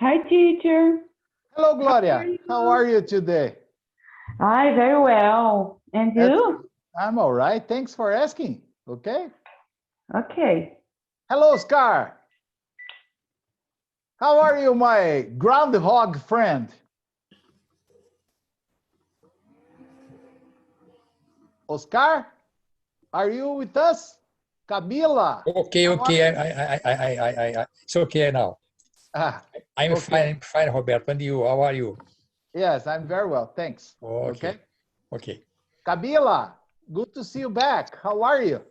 Hi, teacher. Hello, Gloria. How are you today? Hi, very well. And you? I'm all right. Thanks for asking. Okay. Okay. Hello, Oscar. How are you, my groundhog friend? Oscar, are you with us? Camila. Okay, it's okay now. I'm okay. fine, Roberto. And you, how are you? Yes, I'm very well. Thanks. Okay. Camila, good to see you back. How are you?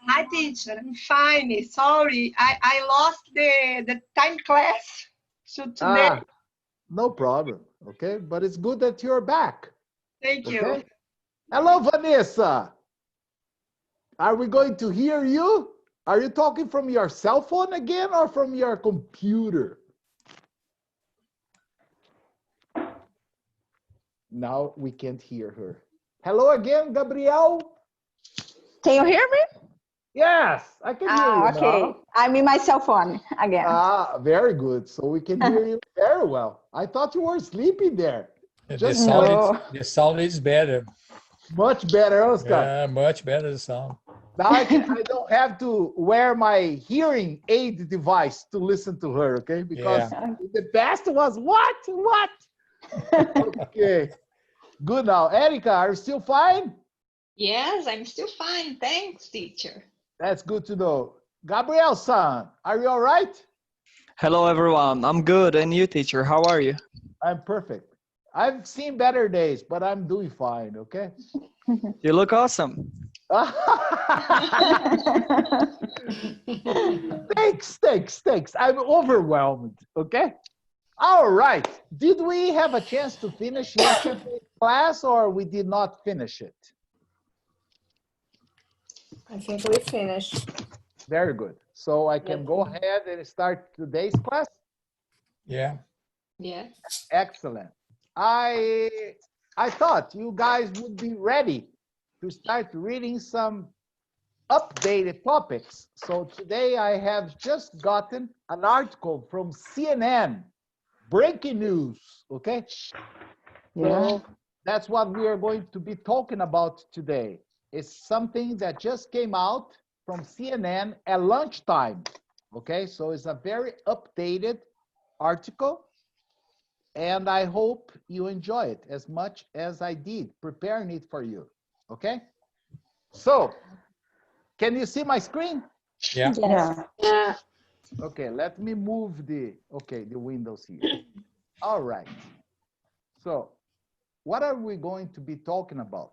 Hi, teacher. I'm fine. Sorry, I lost the time class. So today. No problem. Okay, but it's good that you're back. Thank you. Hello, Vanessa. Are we going to hear you? Are you talking from your cell phone again or from your computer? Now we can't hear her. Hello again, Gabriel. Can you hear me? Yes, I can hear you okay. now. I'm in my cell phone again. Very good. So we can hear you very well. I thought you were sleeping there. The sound is better. Much better, Oscar. Yeah, much better the sound. Now I don't have to wear my hearing aid device to listen to her, okay? Because the best was what? Okay, good now. Erica, are you still fine? Yes, I'm still fine. Thanks, teacher. That's good to know. Gabriel-san, are you all right? Hello, everyone. I'm good. And you, teacher, how are you? I'm perfect. I've seen better days, but I'm doing fine, okay? You look awesome. Thanks. I'm overwhelmed, okay? All right. Did we have a chance to finish yesterday's class or we did not finish it? I think we finished. Very good. So I can go ahead and start today's class? Yeah. Excellent. I thought you guys would be ready to start reading some updated topics. So today I have just gotten an article from CNN, breaking news, okay? So that's what we are going to be talking about today. It's something that just came out from CNN at lunchtime, okay? So it's a very updated article, and I hope you enjoy it as much as I did preparing it for you, okay? So, can you see my screen? Yeah. Yeah. Okay, let me move the windows here. All right. So, what are we going to be talking about?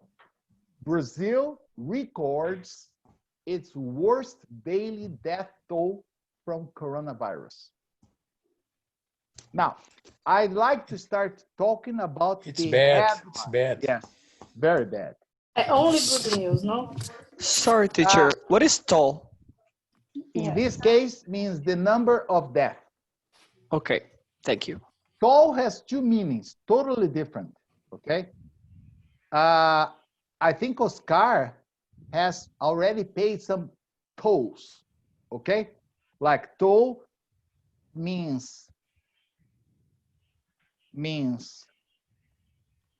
Brazil records its worst daily death toll from coronavirus. Now, I'd like to start talking about It's bad. Yes, very bad. Only good news, no? Sorry, teacher. What is toll? In this case, means the number of death. Okay, thank you. Toll has two meanings, totally different, okay? I think Oscar has already paid some tolls, okay? Like toll means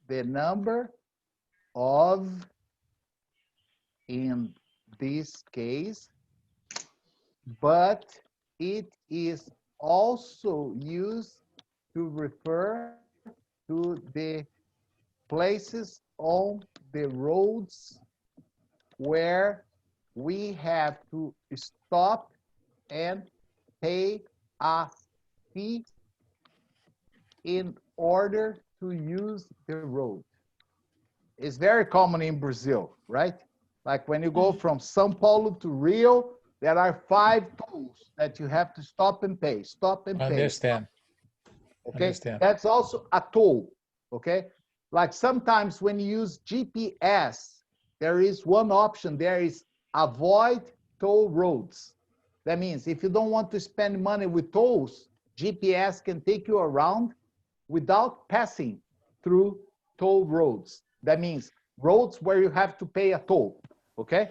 the number of, in this case, but it is also used to refer to the places on the roads where we have to stop and pay a fee in order to use the road. It's very common in Brazil, right? Like when you go from São Paulo to Rio, there are 5 tolls that you have to stop and pay. Understand. Okay, that's also a toll, okay? Like sometimes when you use GPS, there is one option, there is avoid toll roads. That means if you don't want to spend money with tolls, GPS can take you around without passing through toll roads. That means roads where you have to pay a toll, okay?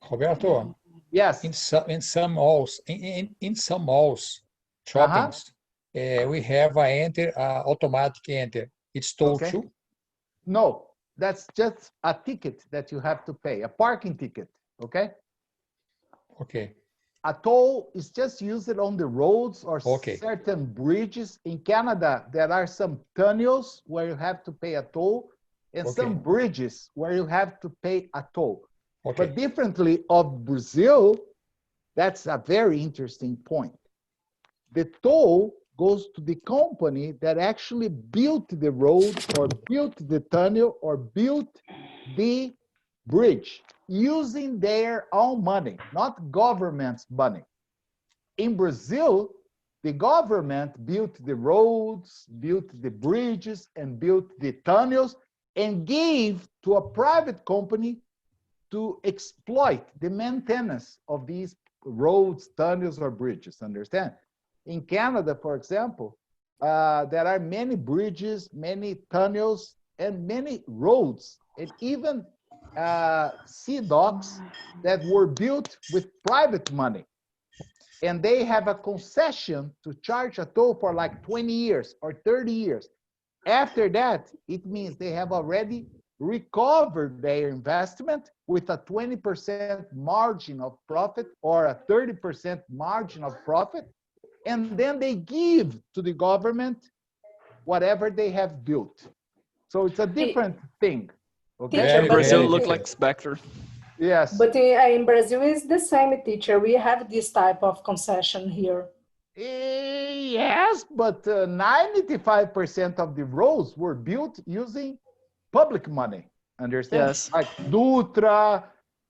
Roberto. Yes. In some malls, shoppings, we have a enter, automatic enter. It's toll Okay. too? No, that's just a ticket that you have to pay, a parking ticket, okay? Okay. A toll is just used on the roads or Okay. certain bridges. In Canada, there are some tunnels where you have to pay a toll and some Okay. bridges where you have to pay a toll. Okay. But differently of Brazil, that's a very interesting point. The toll goes to the company that actually built the road or built the tunnel or built the bridge using their own money, not government's money. In Brazil, the government built the roads, built the bridges, and built the tunnels and gave to a private company to exploit the maintenance of these roads, tunnels, or bridges, understand? In Canada, for example, there are many bridges, many tunnels, and many roads, and even sea docks that were built with private money. And they have a concession to charge a toll for like 20 years or 30 years. After that, it means they have already recovered their investment with a 20% margin of profit or a 30% margin of profit. And then they give to the government whatever they have built. So it's a different thing. Okay. Teacher, Very, but Brazil very look different. like better. Yes. But in Brazil is the same, teacher. We have this type of concession here. Yes, but 95% of the roads were built using public money. Understand? Yes. Like Dutra,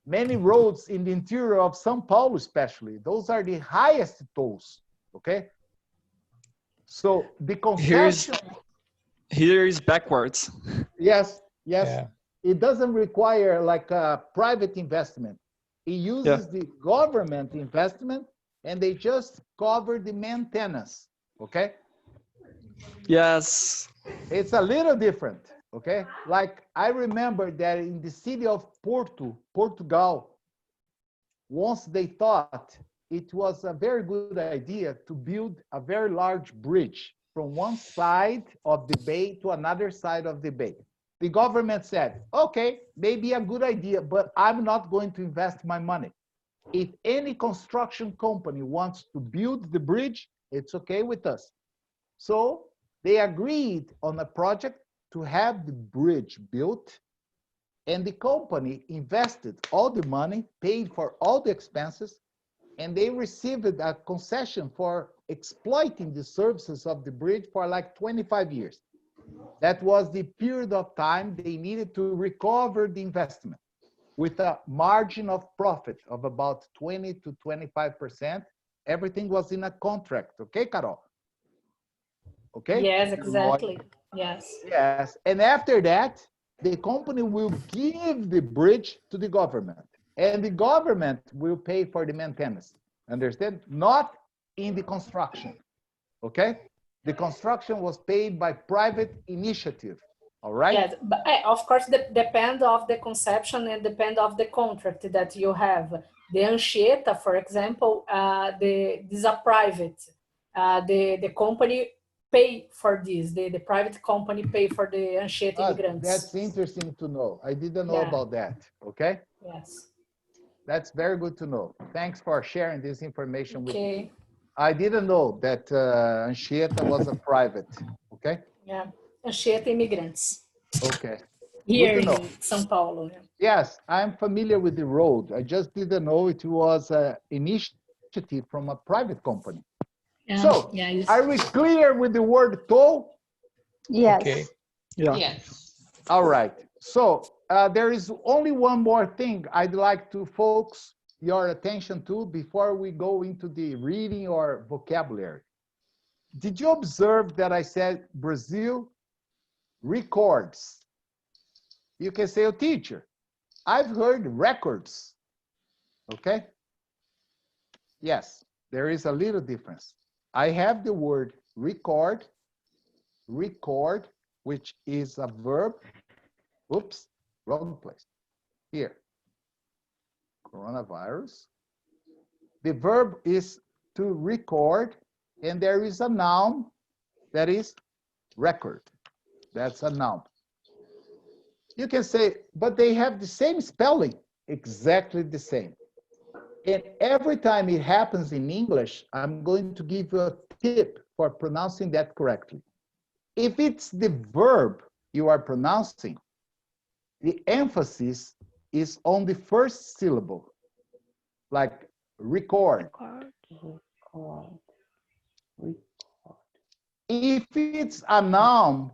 many roads in the interior of São Paulo, especially. Those are the highest tolls. Okay. So the concession. Here is backwards. Yes, yes. Yeah. It doesn't require like a private investment. It uses the government investment and they just cover the maintenance, okay? Yes. It's a little different, okay? Like I remember that in the city of Porto, Portugal, once they thought it was a very good idea to build a very large bridge from one side of the bay to another side of the bay. The government said, okay, maybe a good idea, but I'm not going to invest my money. If any construction company wants to build the bridge, it's okay with us. So they agreed on a project to have the bridge built, and the company invested all the money, paid for all the expenses, and they received a concession for exploiting the services of the bridge for like 25 years. That was the period of time they needed to recover the investment with a margin of profit of about 20 to 25%. Everything was in a contract. Okay, Carol? Okay? Yes, exactly. Yes. Yes. And after that, the company will give the bridge to the government. And the government will pay for the maintenance. Understand? Not in the construction. Okay? The construction was paid by private initiative. All right? Yes, but of course, depend of the conception and depend of the contract that you have. The Anchieta, for example, these are private. The company pay for this. The private company pay for the Anchieta immigrants. That's interesting to know. I didn't know about that. Okay? Yes. That's very good to know. Thanks for sharing this information with me. Okay. I didn't know that Anchieta was a private. Okay? Yeah. Anchieta immigrants. Okay. Here Good to in know. São Paulo. Yeah. Yes, I'm familiar with the road. I just didn't know it was an initiative from a private company. Yeah. So, yeah, are we clear with the word toll? Yes. Okay. Yeah. Yes. All right. So, there is only one more thing I'd like to focus your attention to before we go into the reading or vocabulary. Did you observe that I said Brazil records? You can say, oh, teacher, I've heard records. Okay? Yes, there is a little difference. I have the word record, which is a verb. Oops, wrong place. Here. Coronavirus. The verb is to record, and there is a noun That is record. That's a noun. You can say, but they have the same spelling, exactly the same. And every time it happens in English, I'm going to give you a tip for pronouncing that correctly. If it's the verb you are pronouncing, the emphasis is on the first syllable, like record. If it's a noun,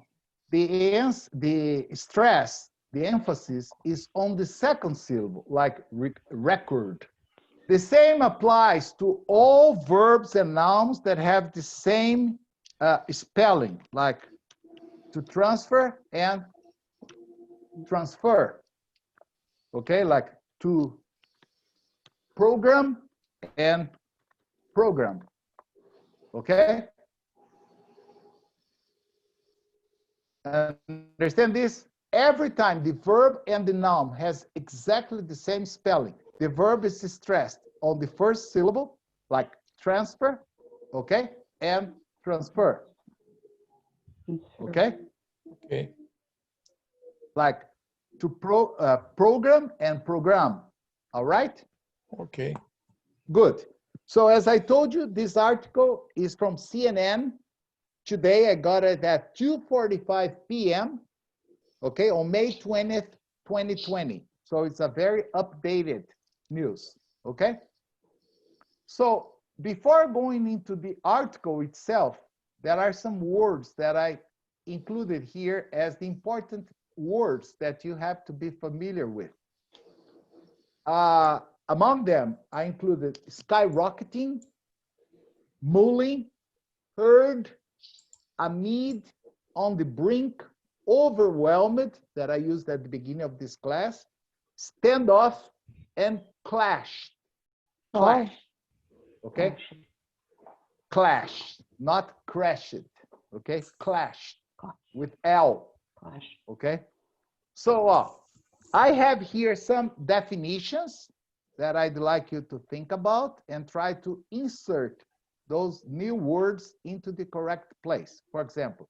the stress, the emphasis is on the second syllable, like record. The same applies to all verbs and nouns that have the same spelling, like to transfer and transfer. Okay, like to program and program. Okay? Understand this? Every time the verb and the noun has exactly the same spelling, the verb is stressed on the first syllable, like transfer, okay, and transfer, okay? Okay. Like to program and program, all right? Okay. Good. So as I told you, this article is from CNN. Today I got it at 2:45 p.m., okay, on May 20th, 2020. So it's a very updated news, okay? So before going into the article itself, there are some words that I included here as the important words that you have to be familiar with. Among them, I included skyrocketing, mulling, herd, amid, on the brink, overwhelmed, that I used at the beginning of this class, standoff, and clash. Clash. Okay? Clash, not crashed. Okay? Clash with L. Okay? So I have here some definitions that I'd like you to think about and try to insert those new words into the correct place. For example,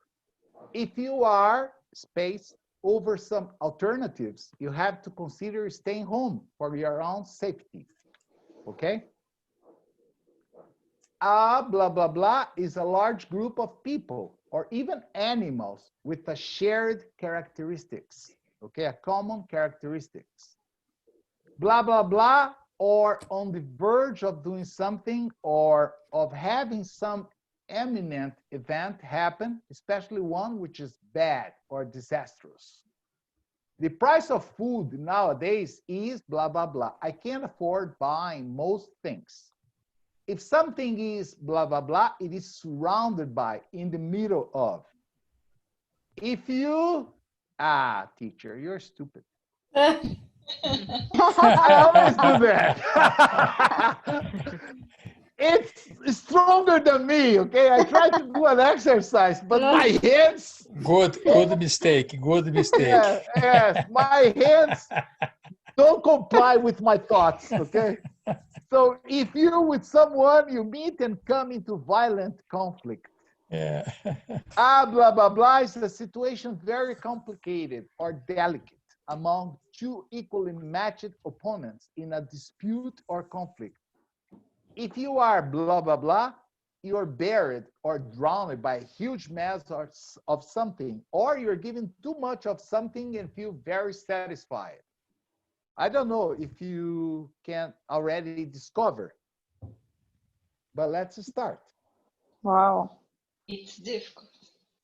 if you are space over some alternatives, you have to consider staying home for your own safety. Okay? Blah, blah, blah is a large group of people or even animals with a shared characteristics. Okay, a common characteristics. Blah, blah, blah, or on the verge of doing something or of having some imminent event happen, especially one which is bad or disastrous. The price of food nowadays is blah, blah, blah. I can't afford buying most things. If something is blah, blah, blah, it is surrounded by, in the middle of. If you, teacher, you're stupid. I always do that. It's stronger than me, okay? I try to do an exercise, but my hands... Good mistake, good mistake. Yes, my hands don't comply with my thoughts, okay? So if you're with someone, you meet and come into violent conflict. Yeah. Blah, blah, blah is a situation very complicated or delicate among two equally matched opponents in a dispute or conflict. If you are blah, blah, blah, you're buried or drowned by a huge mass of something, or you're given too much of something and feel very satisfied. I don't know if you can already discover, but let's start. Wow. It's difficult.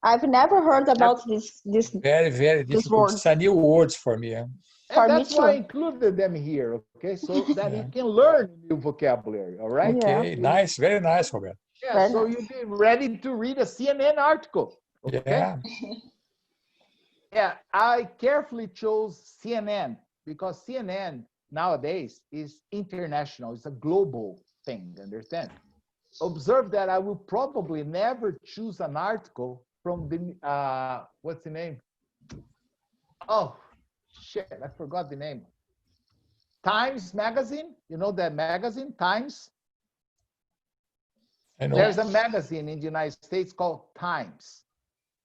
I've never heard about this Very, very difficult. word. It's a new words for me. And For me that's why I too. included them here, okay? So that Yeah. you can learn new vocabulary, all right? Okay, nice, very nice, Roberto. Yeah, Very so nice. you'll be ready to read a CNN article, okay? Yeah. Yeah, I carefully chose CNN because CNN nowadays is international. It's a global thing, understand? Observe that I will probably never choose an article from the, what's the name? Oh, shit, I forgot the name. Times magazine, you know that magazine, Times? I know. There's a magazine in the United States called Times.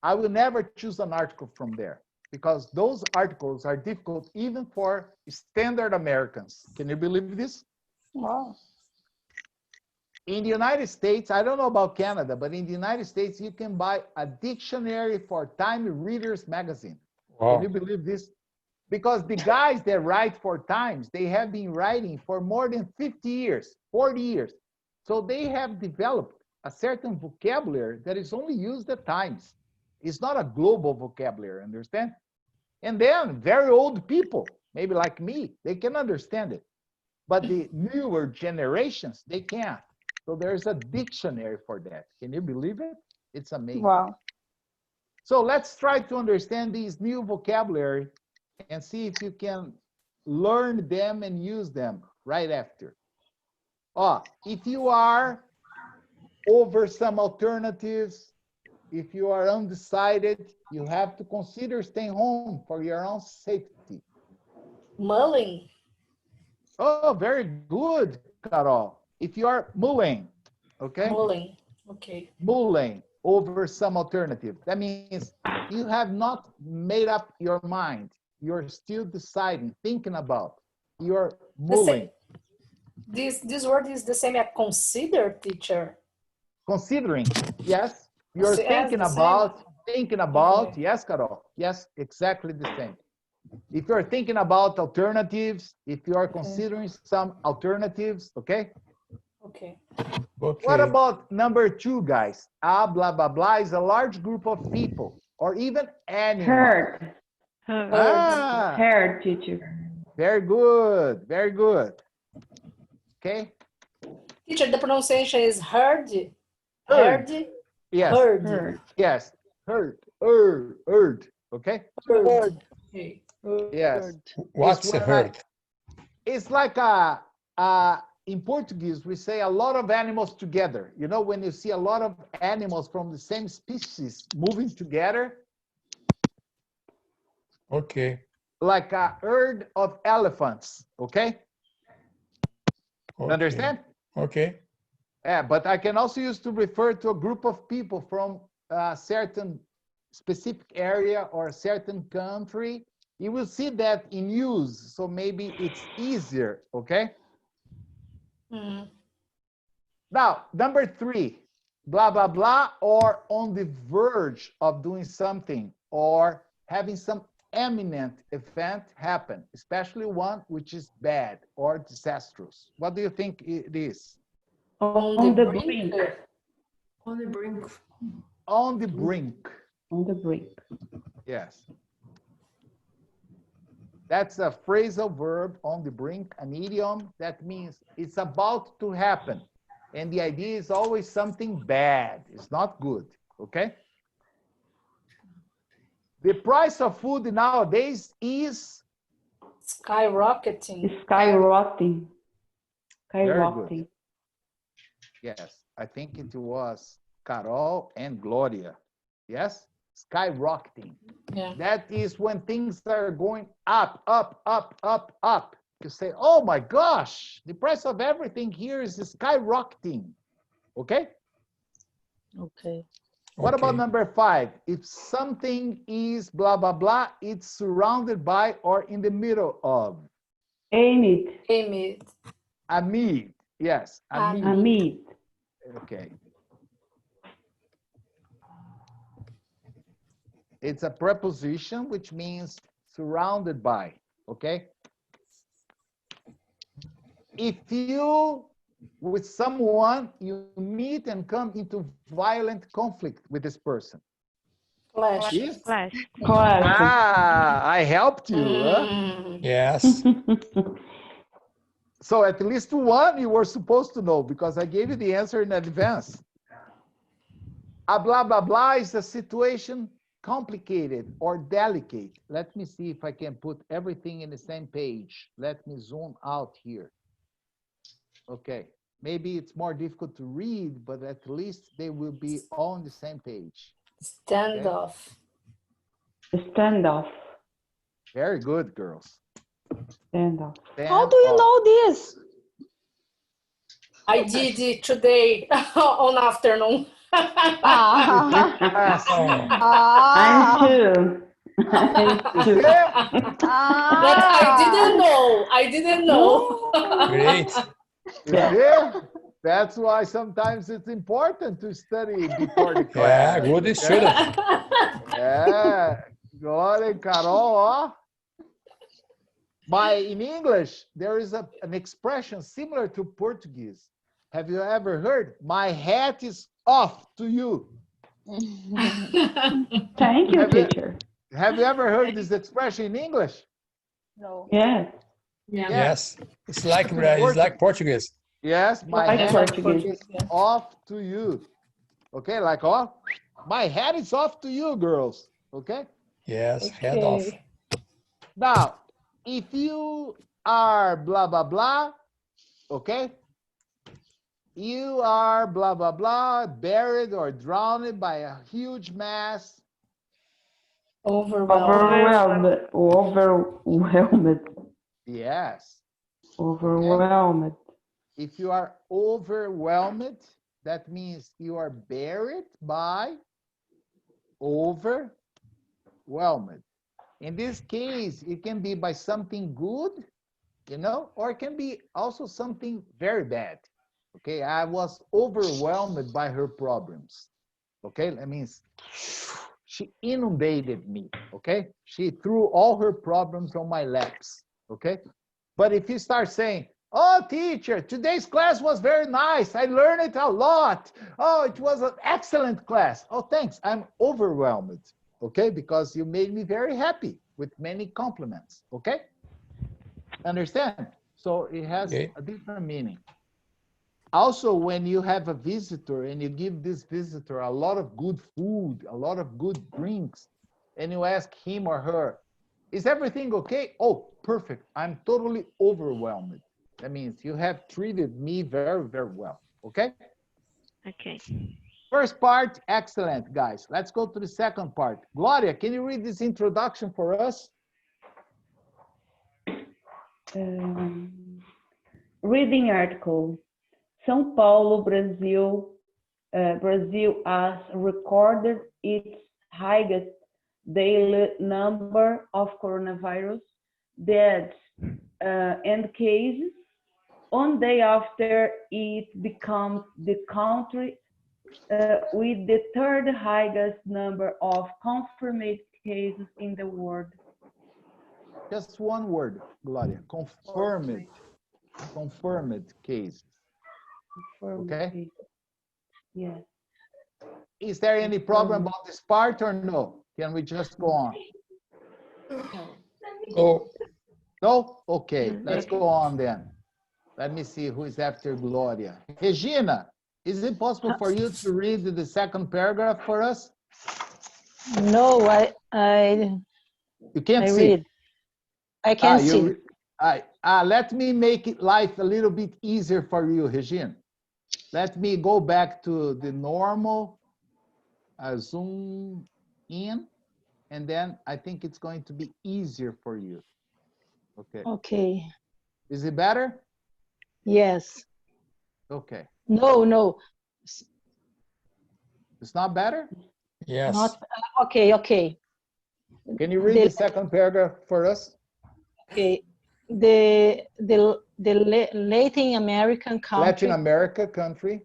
I will never choose an article from there because those articles are difficult even for standard Americans. Can you believe this? Wow. In the United States, I don't know about Canada, but in the United States, you can buy a dictionary for Time Readers magazine. Wow. Can you believe this? Because the guys that write for Times, they have been writing for more than 50 years, 40 years. So they have developed a certain vocabulary that is only used at Times. It's not a global vocabulary, understand? And then very old people, maybe like me, they can understand it. But the newer generations, they can't. So there's a dictionary for that. Can you believe it? It's amazing. Wow. So let's try to understand these new vocabulary and see if you can learn them and use them right after. If you are over some alternatives, if you are undecided, you have to consider staying home for your own safety. Mulling. Oh, very good, Carol. If you are mulling, okay? Mulling. Okay. Mulling over some alternative. That means you have not made up your mind. You're still deciding, thinking about. You're mulling. This word is the same as consider, teacher. Considering, yes. You're As thinking the about, Okay. yes, Carol. Yes, exactly the same. If you're thinking about alternatives, if you are considering some alternatives, okay? Okay. Okay. What about number 2, guys? Blah, blah, blah is a large group of people or even animals. Herd. Ah, Herd, teacher. very good, very good. Okay? Teacher, the pronunciation is herd. Herd. Herd. Yes, Herd. Herd. yes. Herd, okay? Herd. Okay. Yes. What's It's the when herd? It's like in Portuguese, we say a lot of animals together. You know, when you see a lot of animals from the same species moving together, Okay. like a herd of elephants, okay? Okay. Understand? Okay. Yeah, but I can also use to refer to a group of people from a certain specific area or a certain country. You will see that in use, so maybe it's easier, okay? Mm. Now, number 3, blah, blah, blah, or on the verge of doing something or having some imminent event happen, especially one which is bad or disastrous. What do you think it is? On the brink. On the brink. On the brink. On the brink. Yes. That's a phrasal verb, on the brink, an idiom that means it's about to happen. And the idea is always something bad. It's not good, okay? The price of food nowadays is Skyrocketing. Skyrocketing. Very Skyrocketing. yes, I think it was Carol and Gloria. Yes? Skyrocketing. Yeah. That is when things are going up, up, up, up, up. You say, oh my gosh, the price of everything here is skyrocketing. Okay? Okay. What about Okay. number 5? If something is blah, blah, blah, it's surrounded by or in the middle of. Amid. Amid. Amid. Yes, amid. Amid. Okay. It's a preposition which means surrounded by, okay? If you, with someone, you meet and come into violent conflict with this person. Clash. Yes? Clash. I helped you. Huh? Mm. Yes. So at least one you were supposed to know because I gave you the answer in advance. A blah, blah, blah is a situation complicated or delicate. Let me see if I can put everything in the same page. Let me zoom out here. Okay, maybe it's more difficult to read, but at least they will be on the same page. Standoff. Standoff. Very good, girls. Standoff. How do you know this? I did it today on afternoon. Ah, Yes. I'm ah, too. I'm You too. see? But I didn't ah. know. I didn't know. Great. You see? That's why sometimes it's important to study before the class. Yeah, good okay? student. É, Glória e Carol, ó. In English, there is an expression similar to Portuguese. Have you ever heard? My hat is off to you. Thank you, Have you- teacher. Have you ever heard this expression in English? No. Yes, Yeah. Yes. It's like Portuguese. Yes, my like hat Portuguese. is off to you. Okay, like, oh, my hat is off to you, girls. Okay? Yes, hand off. Okay. Now, if you are blah, blah, blah, okay? You are blah, blah, blah, buried or drowned by a huge mass. Overwhelmed. Overwhelmed. Yes. Overwhelmed. If you are overwhelmed, that means you are buried by overwhelmed. In this case, it can be by something good, or it can be also something very bad. Okay, I was overwhelmed by her problems. Okay, that means she inundated me. Okay, she threw all her problems on my laps. Okay, but if you start saying, oh, teacher, today's class was very nice. I learned it a lot. Oh, it was an excellent class. Oh, thanks. I'm overwhelmed. Okay, because you made me very happy with many compliments. Okay, understand? So it has Okay. a different meaning. Also, when you have a visitor and you give this visitor a lot of good food, a lot of good drinks, and you ask him or her, is everything okay? Oh, perfect. I'm totally overwhelmed. That means you have treated me very, very well. Okay? Okay. First part, excellent, guys. Let's go to the second part. Gloria, can you read this introduction for us? Reading article. São Paulo, Brazil. Brazil has recorded its highest daily number of coronavirus deaths and cases on day after it becomes the country with the third highest number of confirmed cases in the world. Just one word, Gloria. Confirmed. Confirmed cases. Okay? Yes. Is there any problem about this part or no? Can we just go on? Oh, No? Okay, let's go on then. Let me see who is after Gloria. Regina, is it possible for you to read the second paragraph for us? No, I You can't see. read. I can see. Let me make it life a little bit easier for you, Regina. Let me go back to the normal, zoom in, and then I think it's going to be easier for you. Okay. Okay. Is it better? Yes. Okay. No. It's not better? yes. Not okay. Can you read the second paragraph for us? Okay. The Latin American country. Latin America country.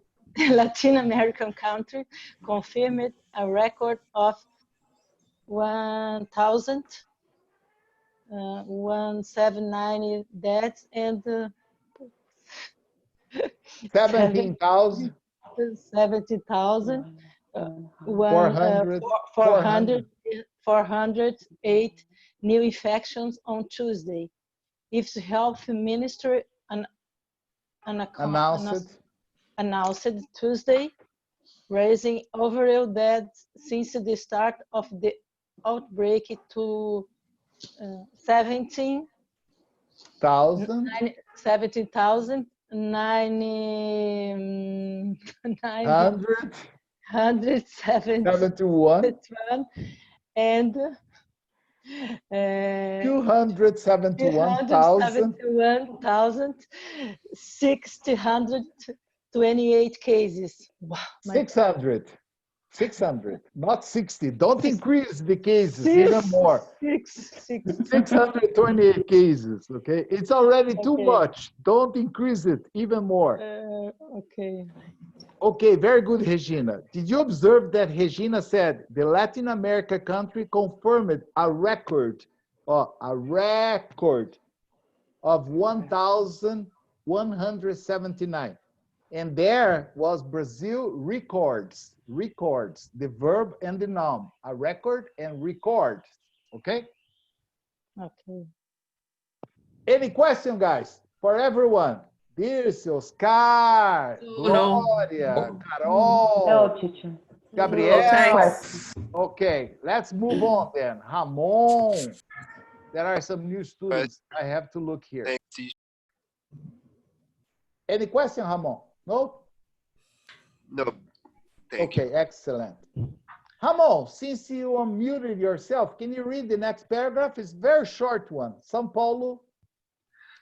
Latin American country confirmed a record of 1,179 deaths and 17,000. 70,000 408 new infections on Tuesday. Its health ministry announced Tuesday, raising overall deaths since the start of the outbreak to 17,971 and 271,600 28 cases. Wow. 600. 600, not 60. Don't increase the cases even more. 628 cases, okay? It's already too Okay. much. Don't increase it even more. Okay. Okay, very good, Regina. Did you observe that Regina said the Latin America country confirmed a record of 1,179. And there was Brazil records, the verb and the noun, a record and record, okay? Okay. Any question, guys, for everyone? Dirce, Oscar, No. Gloria, Carol, No, teacher. Gabriel. Thanks. Okay, let's move on then. Ramon. There are some new students. I have to look here. Thanks, teacher. Any question, Ramon? No? No, thank you. Okay, excellent. Ramon, since you unmuted yourself, can you read the next paragraph? It's a very short one. São Paulo.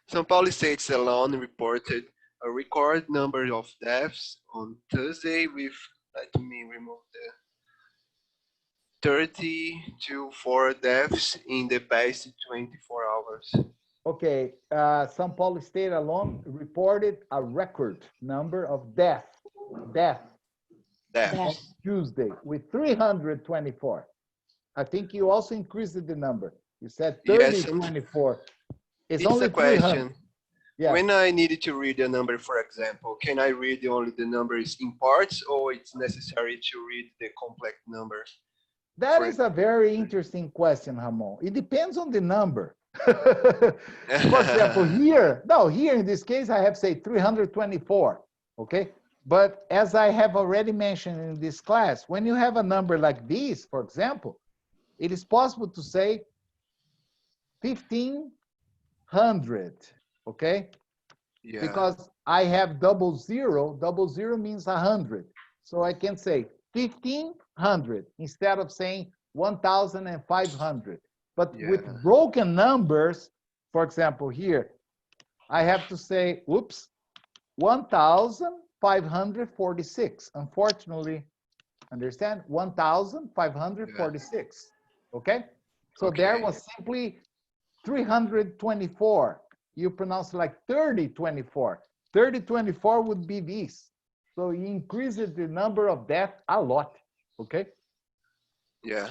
São Paulo States alone reported a record number of deaths on Thursday with, let me remove the 34 deaths in the past 24 hours. Okay, São Paulo State alone reported a record number of deaths on Tuesday with 324. I think you also increased the number. You said 30, Yes, 24. It's It's only a question. 300. Yeah. When I needed to read a number, for example, can I read only the numbers in parts, or it's necessary to read the complex number? That For is a very interesting question, Ramon. It depends on the number. For example, here in this case, I have say 324, okay? But as I have already mentioned in this class, when you have a number like this, for example, it is possible to say 1,500, okay? Yeah. Because I have double zero means 100. So I can say 1,500 instead of saying 1,500. But with broken numbers, for example, here, I have to say, 1,546. Unfortunately, understand? 1,546, okay? So there was simply 324. You pronounce like 3024. 3024 would be this. So you increase the number of deaths a lot, okay? Yeah.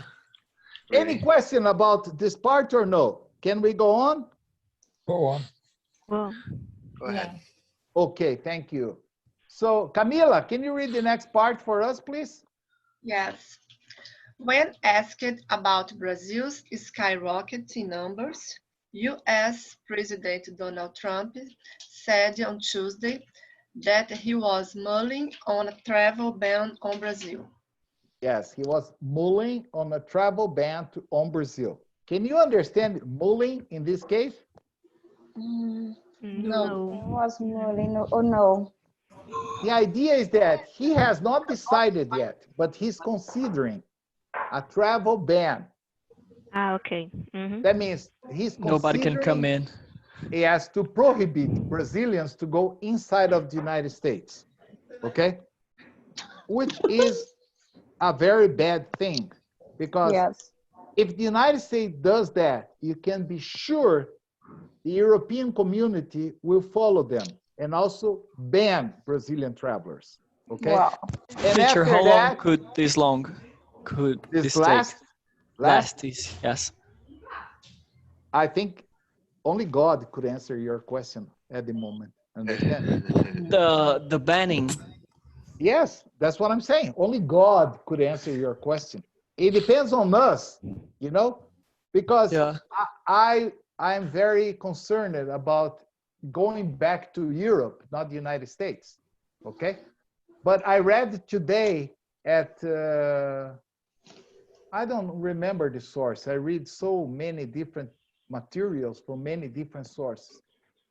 Any question about this part or no? Can we go on? Go on. Go ahead. Okay, thank you. So Camila, can you read the next part for us, please? Yes. When asked about Brazil's skyrocketing numbers, U.S. President Donald Trump said on Tuesday that he was mulling on a travel ban on Brazil. Yes, he was mulling on a travel ban on Brazil. Can you understand mulling in this case? No. Was mulling or no? The idea is that he has not decided yet, but he's considering a travel ban. Okay. That means he's Nobody can come in. He has to prohibit Brazilians to go inside of the United States, okay? Which is a very bad thing, because if the United States does that, you can be sure the European community will follow them and also ban Brazilian travelers, okay? Wow. And Teacher, after how long that, could this this take? last, Yes. I think only God could answer your question at the moment, understand? The banning. Yes, that's what I'm saying. Only God could answer your question. It depends on us, you know, because I'm very concerned about going back to Europe, not the United States, okay? But I read today at, I don't remember the source. I read so many different materials from many different sources.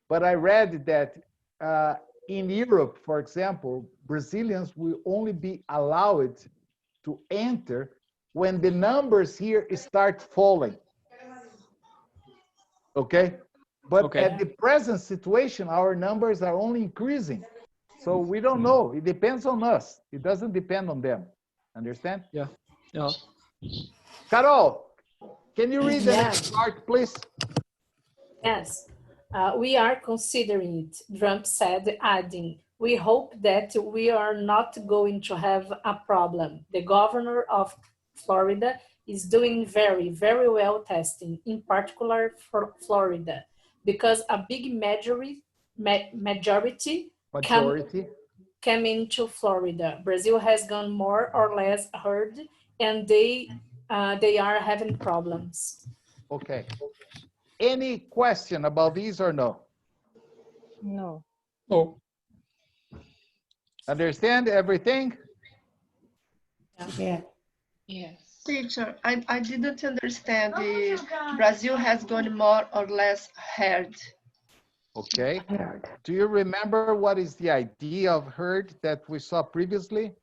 But I read that in Europe, for example, Brazilians will only be allowed to enter when the numbers here start falling. Okay? But at the present situation, our numbers are only increasing. So we don't know. It depends on us. It doesn't depend on them. Understand? Yeah. Yeah. Carol, can you read the Yeah. next part, please? Yes, we are considering it, Trump said, adding, we hope that we are not going to have a problem. The governor of Florida is doing very, very well testing, in particular for Florida, because a big majority came into Florida. Brazil has gone more or less herd, and they are having problems. Okay. Any question about these or no? No. No. Understand everything? Yeah. Yes. Teacher, I didn't understand the Brazil has gone more or less herd. Okay. Do you remember what is the idea of herd that we saw previously?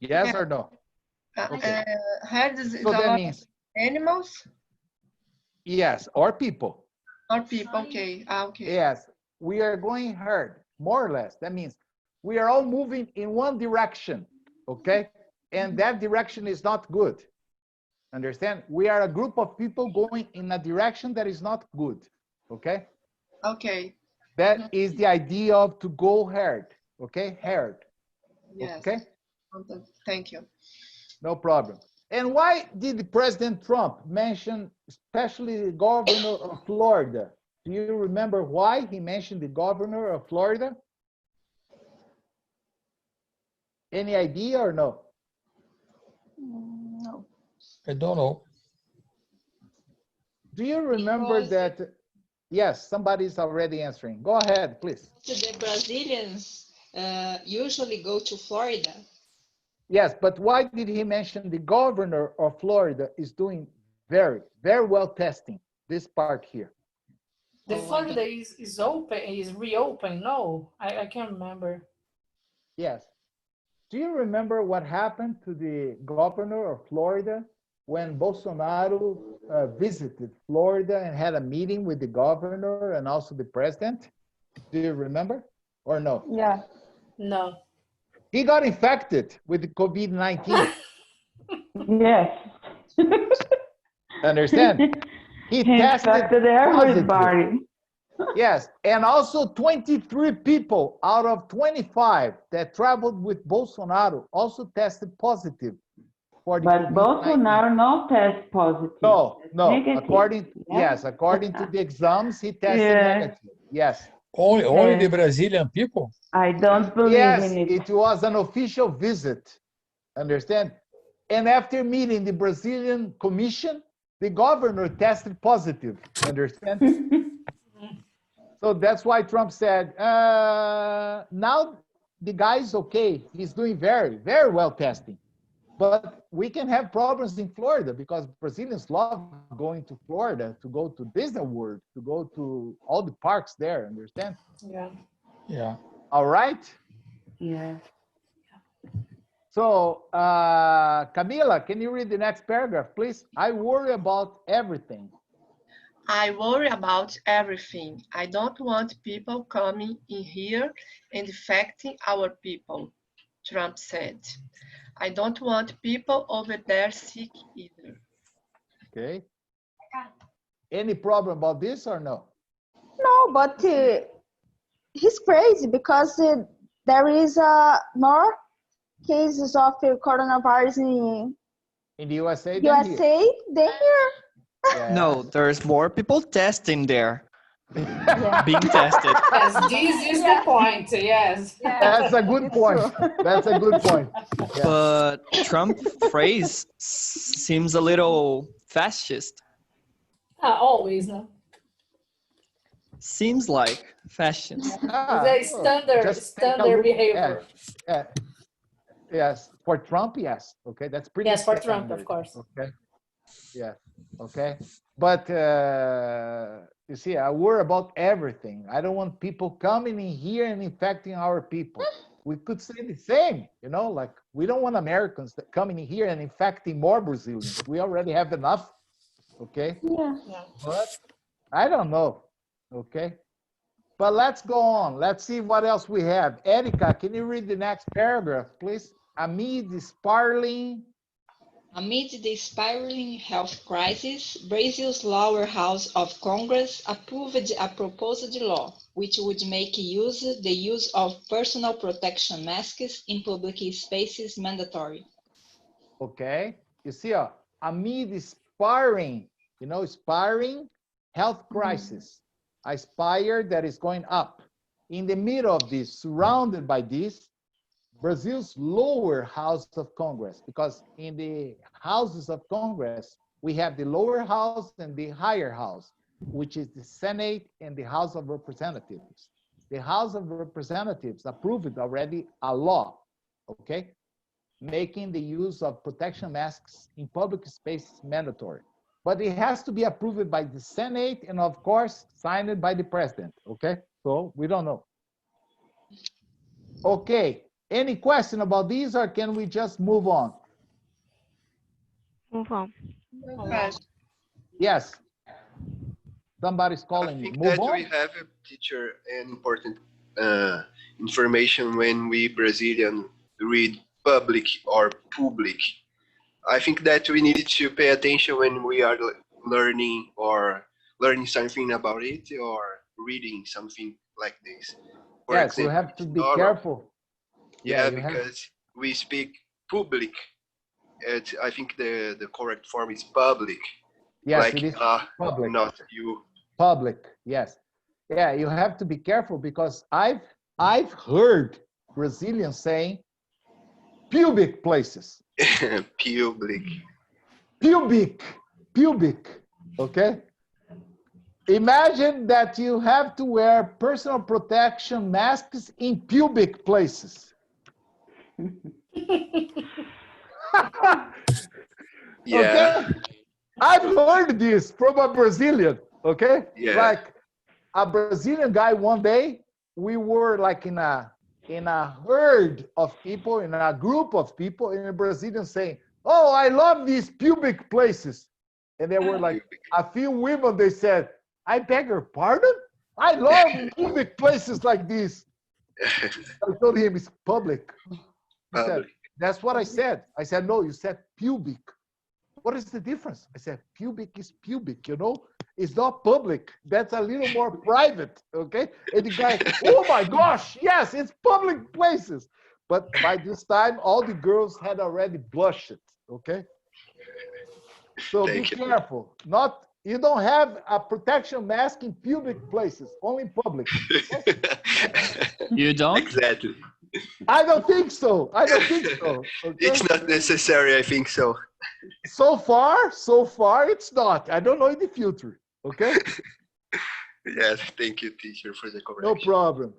Yes or no? Okay. Herd is So a that lot means of animals yes, or people. or people. Okay. Okay. Yes, we are going herd, more or less. That means we are all moving in one direction, okay? And that direction is not good. Understand? We are a group of people going in a direction that is not good, okay? Okay. That is the idea of to go herd, okay? Herd, Yes. okay? Thank you. No problem. And why did President Trump mention especially the governor of Florida? Do you remember why he mentioned the governor of Florida? Any idea or no? No. I don't know. Do you remember that? Yes, somebody's already answering. Go ahead, please. The Brazilians usually go to Florida. Yes, but why did he mention the governor of Florida is doing very, very well testing this part here? The Florida is open, is reopened. No, I can't remember. Yes. Do you remember what happened to the governor of Florida when Bolsonaro visited Florida and had a meeting with the governor and also the president? Do you remember or no? Yeah. No. He got infected with COVID-19. Yes. Understand? He tested everybody. positive. Yes, and also 23 people out of 25 that traveled with Bolsonaro also tested positive for the But COVID-19. Bolsonaro no test positive. No, no. Negative. According, Yeah. yes, according to the exams, he tested Yeah. negative. Yes. Only the Brazilian people? I don't believe Yes, in it. it was an official visit. Understand? And after meeting the Brazilian Commission, the governor tested positive. Understand? So that's why Trump said, now the guy's okay. He's doing very, very well testing. But we can have problems in Florida because Brazilians love going to Florida to go to Disney World, to go to all the parks there. Understand? Yeah. Yeah. All right. Yeah. So, Camila, can you read the next paragraph, please? I worry about everything. I worry about everything. I don't want people coming in here and infecting our people, Trump said. I don't want people over there sick either. Okay. Any problem about this or no? No, but he's crazy because there is more cases of coronavirus In the USA than here. Yes. No, there's more people testing there. Yeah. Being tested. Yes, this is the point. Yes. That's a good point. That's a good point. Yeah. But Trump phrase seems a little fascist. Always, no? Seems like fascist. It's a standard just take a standard look behavior. Yes, for Trump, yes. Okay, that's pretty Yes, for standard. Trump, of course. Okay. Yeah. Okay. But you see, I worry about everything. I don't want people coming in here and infecting our people. We could say the same, you know, like we don't want Americans that coming in here and infecting more Brazilians. We already have enough. Okay. Yeah. But I don't know. Okay. But let's go on. Let's see what else we have. Erica, can you read the next paragraph, please? Amid the spiraling health crisis, Brazil's lower house of Congress approved a proposed law which would make the use of personal protection masks in public spaces mandatory. Okay, you see, amid the spiraling, spiraling health crisis, a spire that is going up. In the middle of this, surrounded by this, Brazil's lower house of Congress, because in the houses of Congress, we have the lower house and the higher house, which is the Senate and the House of Representatives. The House of Representatives approved already a law, okay, making the use of protection masks in public spaces mandatory. But it has to be approved by the Senate and, of course, signed by the president, okay? So we don't know. Okay. Any question about these, or can we just move on? Move on. Yes. Somebody's calling me. I think Move that on. we have a teacher and important information when we Brazilian read public or public. I think that we need to pay attention when we are learning something about it or reading something like this. For Yes, example, you have to be oral. careful. Yeah, you because we speak public. I think the correct form is public. Yes, like, it is public. Not you. Public, yes. Yeah, you have to be careful because I've heard Brazilians saying pubic places. Pubic, okay? Imagine that you have to wear personal protection masks in pubic places. Yeah. Okay? I've heard this from a Brazilian, okay? Yeah. Like a Brazilian guy one day, we were like in a herd of people, in a group of people, and a Brazilian saying, "Oh, I love these pubic places." And there were like a few women, they said, "I beg your pardon? I love pubic places like this." I told him it's public. He said, "That's what I said." I said, "No, you said pubic. What is the difference?" I said, "Pubic is pubic, It's not public. That's a little more private, okay?" And the guy, "Oh my gosh, yes, it's public places." But by this time, all the girls had already blushed, okay? So be careful. You don't have a protection mask in public places, only in public. Okay? You don't? Exactly. I don't think so. Okay? It's not necessary, I think so. So far, it's not. I don't know in the future, okay? Yes, thank you, teacher, for the correction. No problem.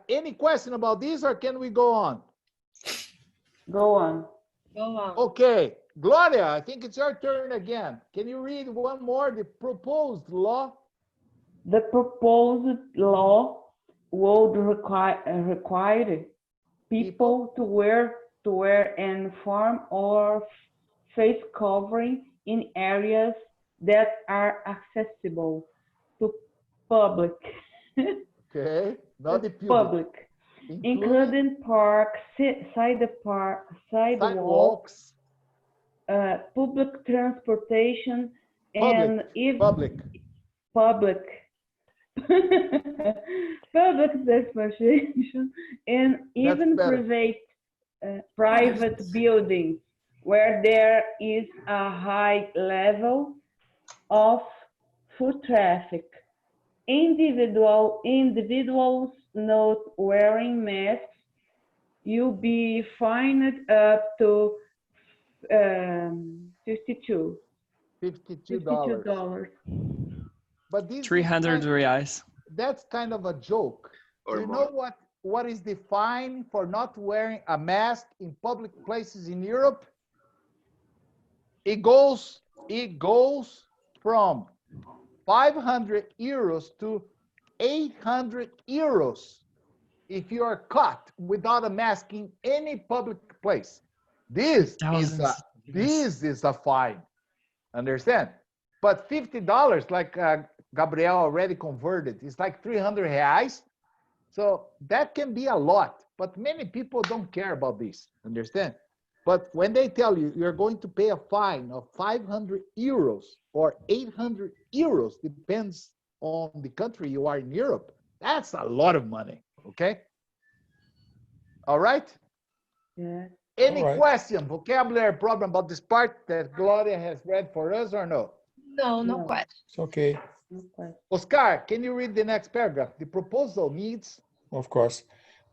Any question about this, or can we go on? Go on. Okay. Gloria, I think it's your turn again. Can you read one more, the proposed law? The proposed law would require people to wear an uniform or face covering in areas that are accessible to public. Okay, not the public. Including parks, sidewalks, public transportation, and even public transportation, and even private buildings where there is a high level of foot traffic. Individuals not wearing masks, you'll be fined up to $52. But this 300 reais. That's kind of a joke. Or you more. know what is the fine for not wearing a mask in public places in Europe? It goes from 500 euros to 800 euros if you are caught without a mask in any public place. This is a fine. Understand? But $50, like Gabriel already converted. It's like 300 reais. So that can be a lot, but many people don't care about this, understand? But when they tell you you're going to pay a fine of 500 euros or 800 euros, depends on the country you are in Europe, that's a lot of money, okay? All right? Yeah. Any All right. question, vocabulary problem about this part that Gloria has read for us or no? No, no No. question. It's okay. Okay. Oscar, can you read the next paragraph? The proposal needs, Of course.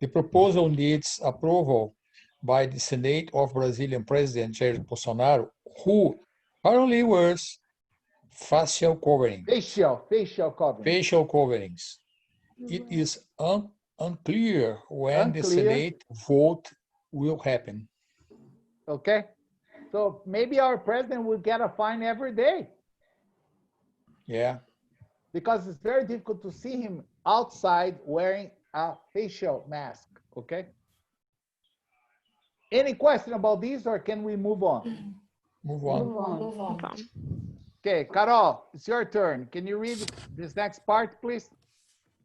The proposal needs approval by the Senate of Brazilian President Jair Bolsonaro, who currently wears facial covering, facial covering. facial coverings. It is unclear when the Unclear. Senate vote will happen. Okay? So maybe our president will get a fine every day Yeah. because it's very difficult to see him outside wearing a facial mask. Okay? Any question about this or can we move on? Move on. Move on. Okay, Carol, it's your turn. Can you read this next part, please?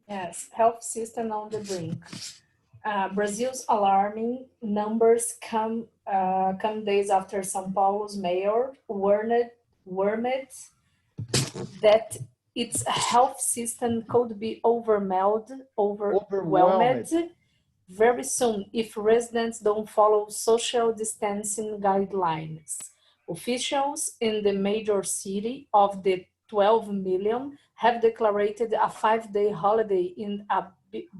Yes, health system on the brink. Brazil's alarming numbers come days after São Paulo's mayor warned that its health system could be overwhelmed very soon if residents don't follow social distancing guidelines. Officials in the major city of the 12 million have declared a 5-day holiday in a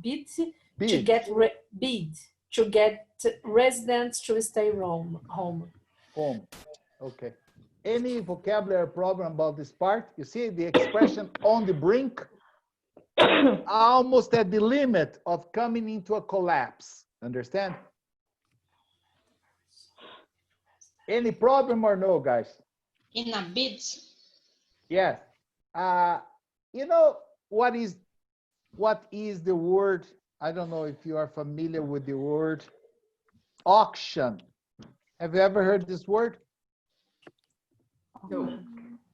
bid to get residents to stay home. Okay. Any vocabulary problem about this part? You see the expression on the brink? Almost at the limit of coming into a collapse. Understand? Any problem or no, guys? In a bid. Yes. You know what is the word? I don't know if you are familiar with the word auction. Have you ever heard this word? No.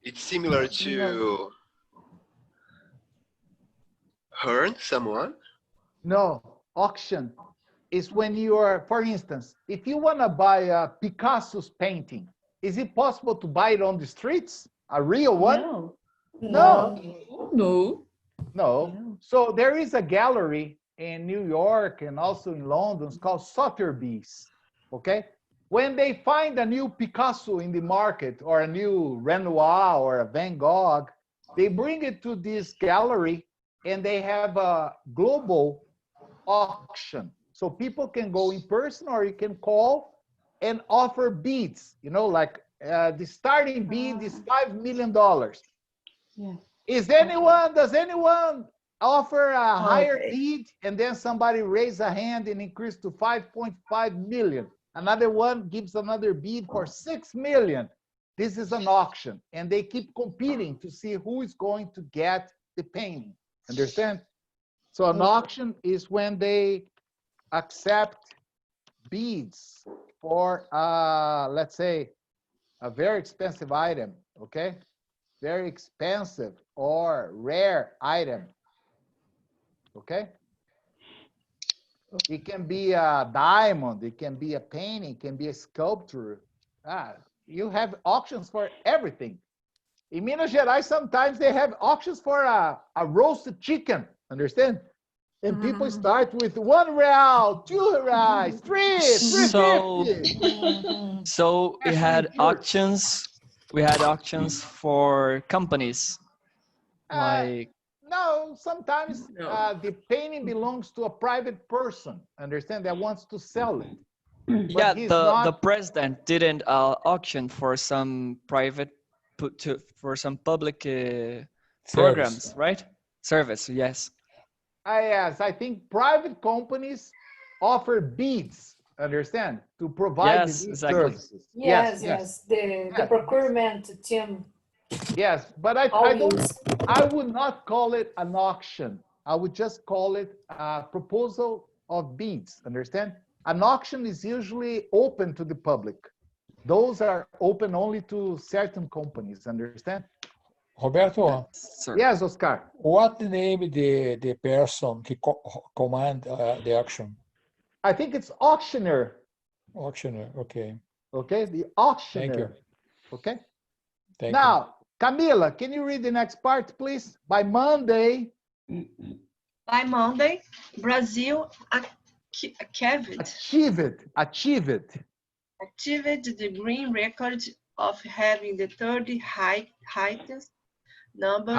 It's similar to hurt someone. No, auction is when you are, for instance, if you want to buy a Picasso's painting, is it possible to buy it on the streets? A real one? No. No. No. No. So there is a gallery in New York and also in London. It's called Sotheby's. Okay. When they find a new Picasso in the market or a new Renoir or a Van Gogh, they bring it to this gallery and they have a global auction. So people can go in person or you can call and offer bids, you know, like the starting bid is $5 million. Yeah. Does anyone offer a higher bid? And then somebody raise a hand and increase to 5.5 million. Another one gives another bid for 6 million. This is an auction and they keep competing to see who is going to get the painting. Understand? So an auction is when they accept bids for, let's say, a very expensive item, okay? Very expensive or rare item, okay? It can be a diamond, it can be a painting, it can be a sculpture. You have auctions for everything. In Minas Gerais, sometimes they have auctions for a roasted chicken, understand? And people start with $1 real, $2 reais, $3.50. So we had auctions. We had auctions for companies. Like no, sometimes the painting belongs to a private person, understand, that wants to sell it. yeah, the president didn't auction for some private for some public programs, right? Service, yes. Yes, I think private companies offer bids, understand, to provide Yes, these exactly. services. Yes. The procurement team. Yes, but I would not call it an auction. I would just call it a proposal of bids, understand? An auction is usually open to the public. Those are open only to certain companies, understand? Roberto, Sir. Yes, Oscar. what name the person que command the action? I think it's auctioneer. Auctioneer. Okay. Okay, the Thank you. auctioneer. Okay. Thank Now, Camila, can you read the next part, please? By Monday, By Monday, Brazil achieved the green record of having the third highest number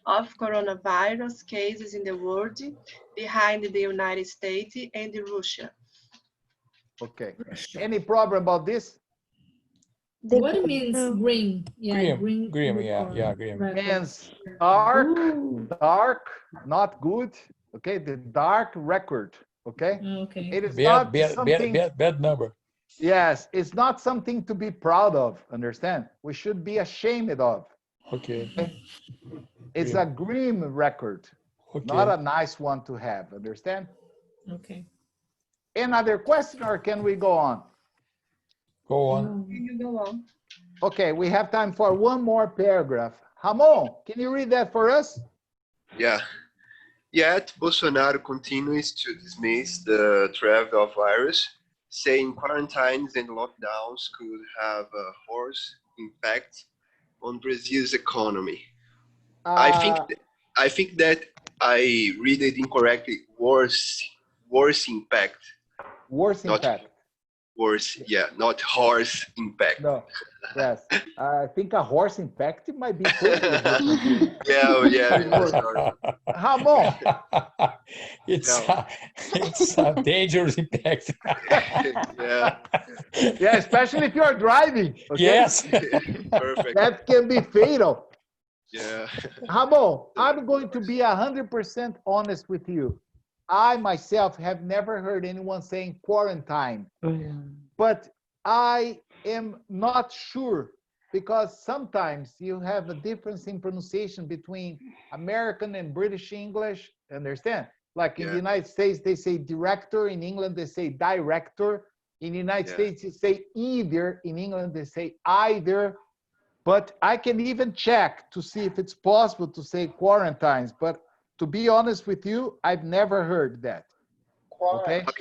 of coronavirus cases in the world, behind the United States and Russia. Okay. Any problem about this? What means green? Yeah, Green, green. yeah, green. Means dark, not good. Okay, the dark record. Okay. Okay. It is not something. Bad number. Yes, it's not something to be proud of. Understand? We should be ashamed of. Okay. It's a grim record, not a nice one to have. Understand? Okay. Another question, or can we go on? Go on. You go on. Okay, we have time for one more paragraph. Ramon, can you read that for us? Yeah. Yet Bolsonaro continues to dismiss the travel of virus, saying quarantines and lockdowns could have a worse impact on Brazil's economy. I think that I read it incorrectly. Worse impact. Worse impact. Worse, yeah, not horse impact. No, yes. I think a horse impact might be totally different. Yeah. Sorry. Ramon. It's a dangerous impact. Yeah, especially if you're driving. Okay? Yes. Perfect. That can be fatal. Yeah. Ramon, I'm going to be 100% honest with you. I myself have never heard anyone saying quarantine, but I am not sure because sometimes you have a difference in pronunciation between American and British English. Understand? Like in the United States, they say director. In England, they say director. In the United States, you say either. In England, they say either. But I can even check to see if it's possible to say quarantines. But to be honest with you, I've never heard that. Okay. How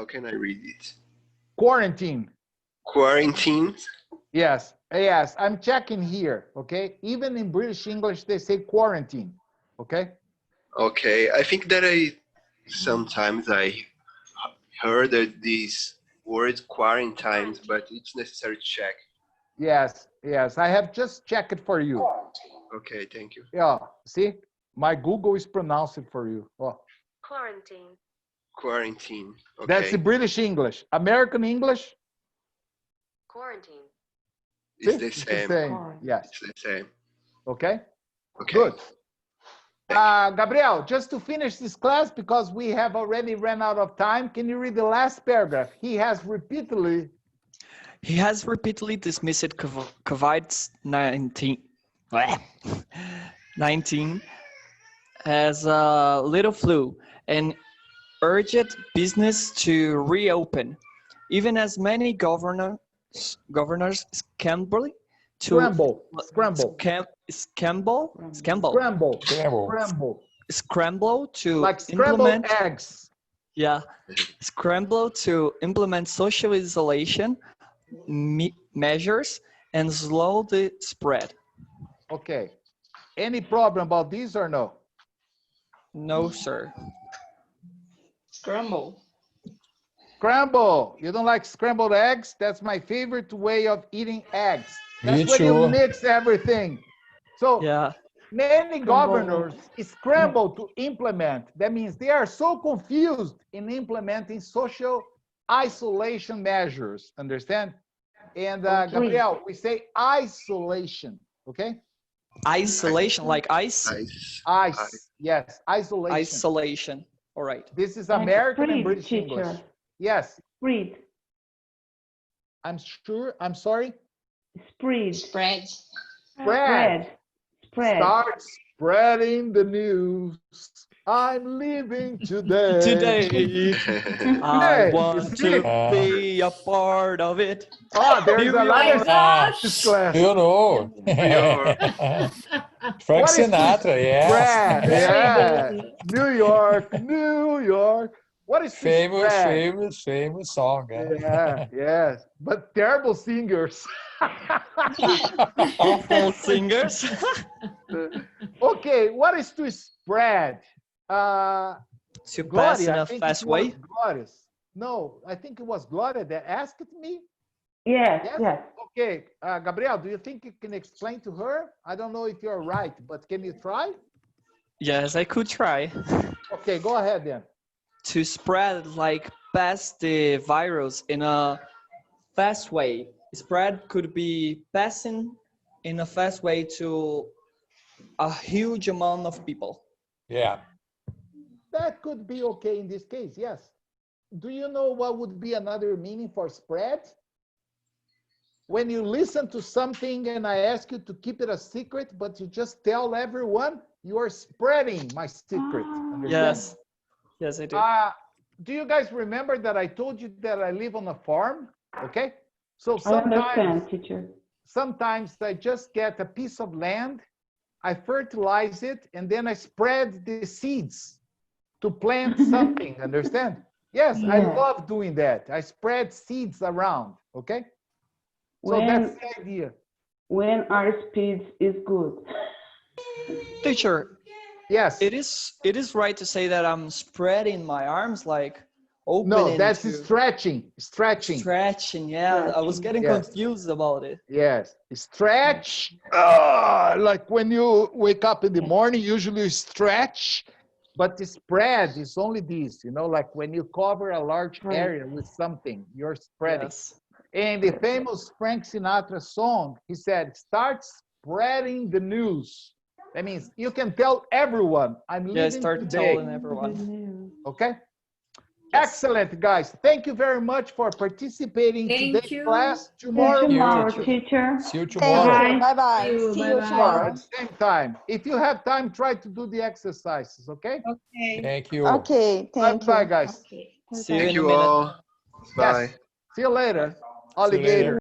can I read it? Quarantine. Quarantine. Yes. I'm checking here. Okay. Even in British English, they say quarantine. Okay. Okay. I think that sometimes I heard this word quarantines, but it's necessary to check. Yes. I have just checked it for you. Okay. Thank you. Yeah. See, my Google is pronouncing for you. Oh. Quarantine. Okay. That's the British English. American English? Quarantine. It's the same. Yes. It's the same. Okay. Okay. Good. Gabriel, just to finish this class, because we have already run out of time, can you read the last paragraph? He has repeatedly dismissed COVID-19 as a little flu and urged business to reopen, even as many governors scramble to like scrambled eggs. Yeah, scramble to implement social isolation measures and slow the spread. Okay. Any problem about these or no? No, sir. Scramble. You don't like scrambled eggs? That's my favorite way of eating eggs. That's when too. you mix everything. So many governors scramble to implement. That means they are so confused in implementing social isolation measures. Understand? And Gabriel, we say isolation. Okay? Isolation, like ice? Ice. Yes, isolation. Isolation. All right. This is American and British teacher. English. Yes. Spread. I'm sorry? Spread. Spread. Start spreading the news. I'm leaving today. Today, I Hey, want see? to be a part of it. Oh, there's New a lot York. of Ah, this class. you know. York. Frank What is Sinatra, yes. spread? Very Yeah. good. New York, New York. What is to Famous, spread? famous, famous song. Yeah, yes. But terrible singers. Awful singers. Okay, what is to spread? To pass Gloria, in I a think fast it was way. Gloria's. No, I think it was Gloria that asked me. Yes, Yes? yes. Okay, Gabriel, do you think you can explain to her? I don't know if you're right, but can you try? Yes, I could try. Okay, go ahead then. To spread, like pass the virus in a fast way. Spread could be passing in a fast way to a huge amount of people. Yeah. That could be okay in this case, yes. Do you know what would be another meaning for spread? When you listen to something and I ask you to keep it a secret, but you just tell everyone, you are spreading my secret. Understand? Yes. Yes, I do. Do you guys remember that I told you that I live on a farm? Okay. So I understand, teacher. sometimes I just get a piece of land, I fertilize it, and then I spread the seeds to plant something. Understand? Yes, I Yeah. love doing that. I spread seeds around. Okay. So that's the idea. When our speed is good. Teacher, yes. It is right to say that I'm spreading my arms, like opening. No, that's stretching. Stretching. Stretching, yeah. I was getting confused about it. Yes. Stretch. Like when you wake up in the morning, usually you stretch. But the spread is only this, like when you cover a large area with something, you're spreading. Yes. In the famous Frank Sinatra song, he said, start spreading the news. That means you can tell everyone, I'm leaving start today. telling everyone. Okay? Excellent, guys. Thank you very much for participating in today's class. Tomorrow, See you tomorrow, teacher. See you tomorrow. Thank you. Bye-bye. See you tomorrow. at the same time. If you have time, try to do the exercises, okay? Okay. Thank you. Okay, thank you. Bye, guys. See you Thank in a you minute. all. Bye. Yes. See you later, See you later. alligator.